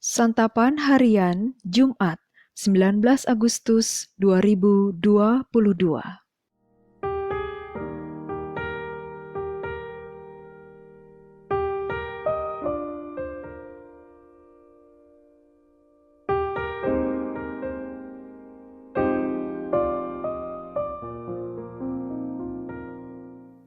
Santapan Harian Jumat 19 Agustus 2022.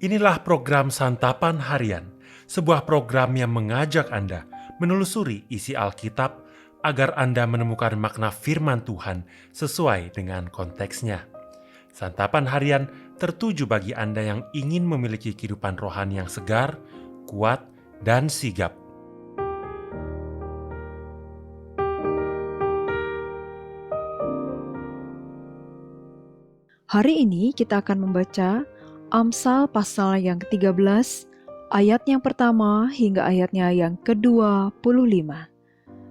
Inilah program Santapan Harian, sebuah program yang mengajak Anda menelusuri isi Alkitab agar Anda menemukan makna firman Tuhan sesuai dengan konteksnya. Santapan Harian tertuju bagi Anda yang ingin memiliki kehidupan rohani yang segar, kuat, dan sigap. Hari ini kita akan membaca Amsal pasal yang ke-13, ayat yang pertama hingga ayatnya yang ke-25.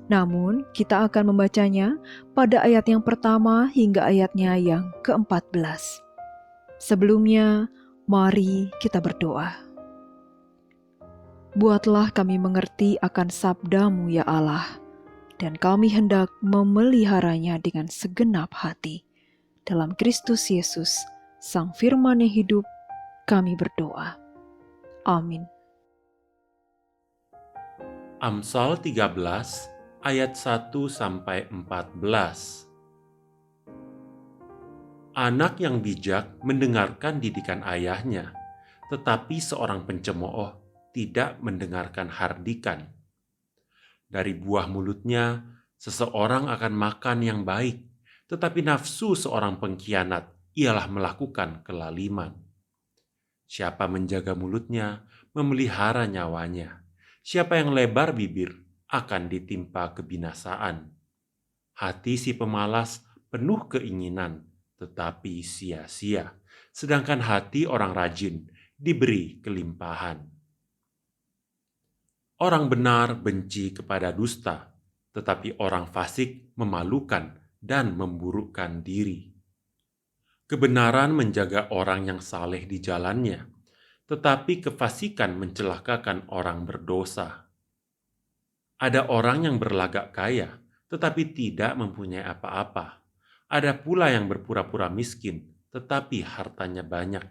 Namun, kita akan membacanya pada ayat yang pertama hingga ayatnya yang ke-14. Sebelumnya, mari kita berdoa. Buatlah kami mengerti akan sabda-Mu ya Allah, dan kami hendak memeliharanya dengan segenap hati. Dalam Kristus Yesus, Sang Firman yang hidup, kami berdoa. Amin. Amsal 13 ayat 1-14. Anak yang bijak mendengarkan didikan ayahnya, tetapi seorang pencemooh tidak mendengarkan hardikan. Dari buah mulutnya seseorang akan makan yang baik, tetapi nafsu seorang pengkhianat ialah melakukan kelaliman. Siapa menjaga mulutnya, memelihara nyawanya. Siapa yang lebar bibir akan ditimpa kebinasaan. Hati si pemalas penuh keinginan, tetapi sia-sia. Sedangkan hati orang rajin diberi kelimpahan. Orang benar benci kepada dusta, tetapi orang fasik memalukan dan memburukkan diri. Kebenaran menjaga orang yang saleh di jalannya, tetapi kefasikan mencelakakan orang berdosa. Ada orang yang berlagak kaya, tetapi tidak mempunyai apa-apa. Ada pula yang berpura-pura miskin, tetapi hartanya banyak.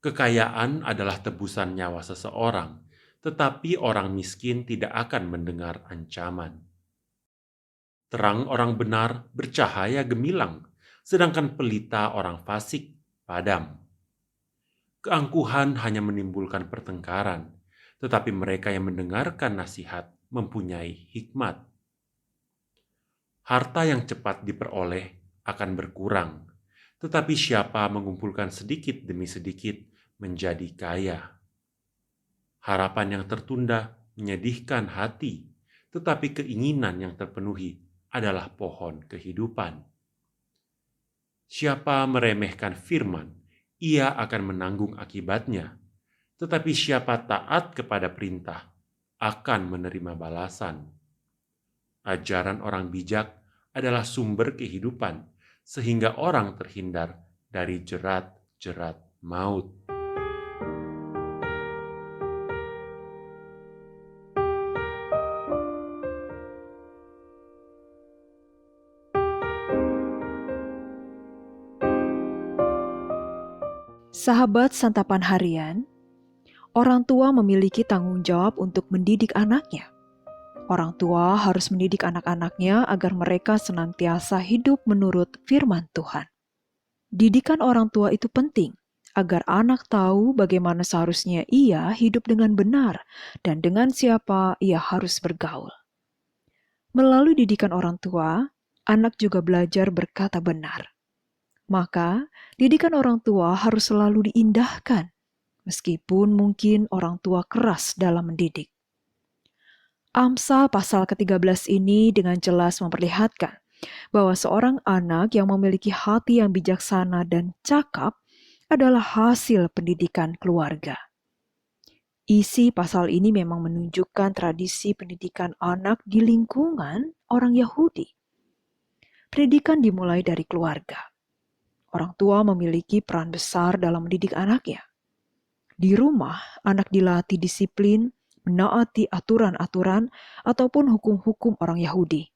Kekayaan adalah tebusan nyawa seseorang, tetapi orang miskin tidak akan mendengar ancaman. Terang orang benar bercahaya gemilang, sedangkan pelita orang fasik padam. Keangkuhan hanya menimbulkan pertengkaran, tetapi mereka yang mendengarkan nasihat mempunyai hikmat. Harta yang cepat diperoleh akan berkurang, tetapi siapa mengumpulkan sedikit demi sedikit menjadi kaya. Harapan yang tertunda menyedihkan hati, tetapi keinginan yang terpenuhi adalah pohon kehidupan. Siapa meremehkan firman, ia akan menanggung akibatnya. Tetapi siapa taat kepada perintah, akan menerima balasan. Ajaran orang bijak adalah sumber kehidupan, sehingga orang terhindar dari jerat-jerat maut. Sahabat Santapan Harian, orang tua memiliki tanggung jawab untuk mendidik anaknya. Orang tua harus mendidik anak-anaknya agar mereka senantiasa hidup menurut firman Tuhan. Didikan orang tua itu penting agar anak tahu bagaimana seharusnya ia hidup dengan benar dan dengan siapa ia harus bergaul. Melalui didikan orang tua, anak juga belajar berkata benar. Maka, didikan orang tua harus selalu diindahkan, meskipun mungkin orang tua keras dalam mendidik. Amsal pasal ke-13 ini dengan jelas memperlihatkan bahwa seorang anak yang memiliki hati yang bijaksana dan cakap adalah hasil pendidikan keluarga. Isi pasal ini memang menunjukkan tradisi pendidikan anak di lingkungan orang Yahudi. Pendidikan dimulai dari keluarga. Orang tua memiliki peran besar dalam mendidik anaknya. Di rumah, anak dilatih disiplin, menaati aturan-aturan ataupun hukum-hukum orang Yahudi.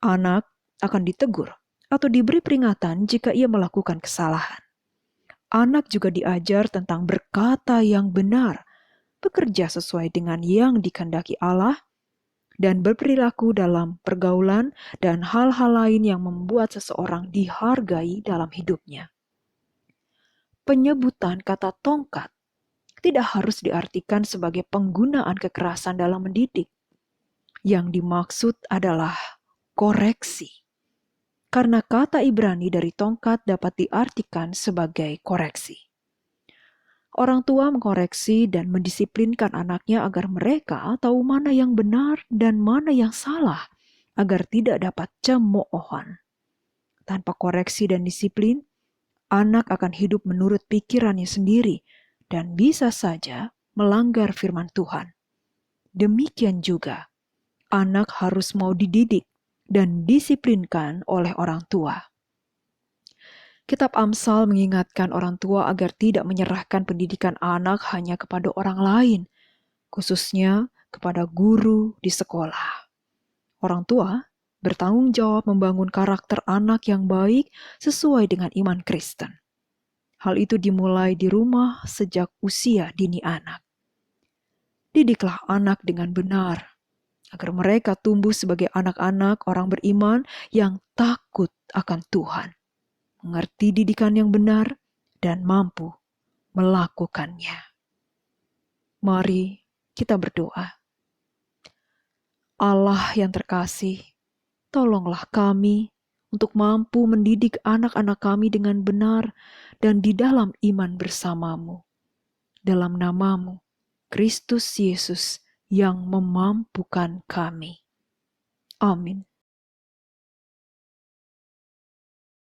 Anak akan ditegur atau diberi peringatan jika ia melakukan kesalahan. Anak juga diajar tentang berkata yang benar, bekerja sesuai dengan yang dikehendaki Allah, dan berperilaku dalam pergaulan dan hal-hal lain yang membuat seseorang dihargai dalam hidupnya. Penyebutan kata tongkat tidak harus diartikan sebagai penggunaan kekerasan dalam mendidik. Yang dimaksud adalah koreksi. Karena kata Ibrani dari tongkat dapat diartikan sebagai koreksi. Orang tua mengkoreksi dan mendisiplinkan anaknya agar mereka tahu mana yang benar dan mana yang salah, agar tidak dapat cemoohan. Tanpa koreksi dan disiplin, anak akan hidup menurut pikirannya sendiri dan bisa saja melanggar firman Tuhan. Demikian juga, anak harus mau dididik dan disiplinkan oleh orang tua. Kitab Amsal mengingatkan orang tua agar tidak menyerahkan pendidikan anak hanya kepada orang lain, khususnya kepada guru di sekolah. Orang tua bertanggung jawab membangun karakter anak yang baik sesuai dengan iman Kristen. Hal itu dimulai di rumah sejak usia dini anak. Didiklah anak dengan benar, agar mereka tumbuh sebagai anak-anak orang beriman yang takut akan Tuhan, mengerti didikan yang benar, dan mampu melakukannya. Mari kita berdoa. Allah yang terkasih, tolonglah kami untuk mampu mendidik anak-anak kami dengan benar dan di dalam iman bersamamu. Dalam namamu, Kristus Yesus yang memampukan kami. Amin.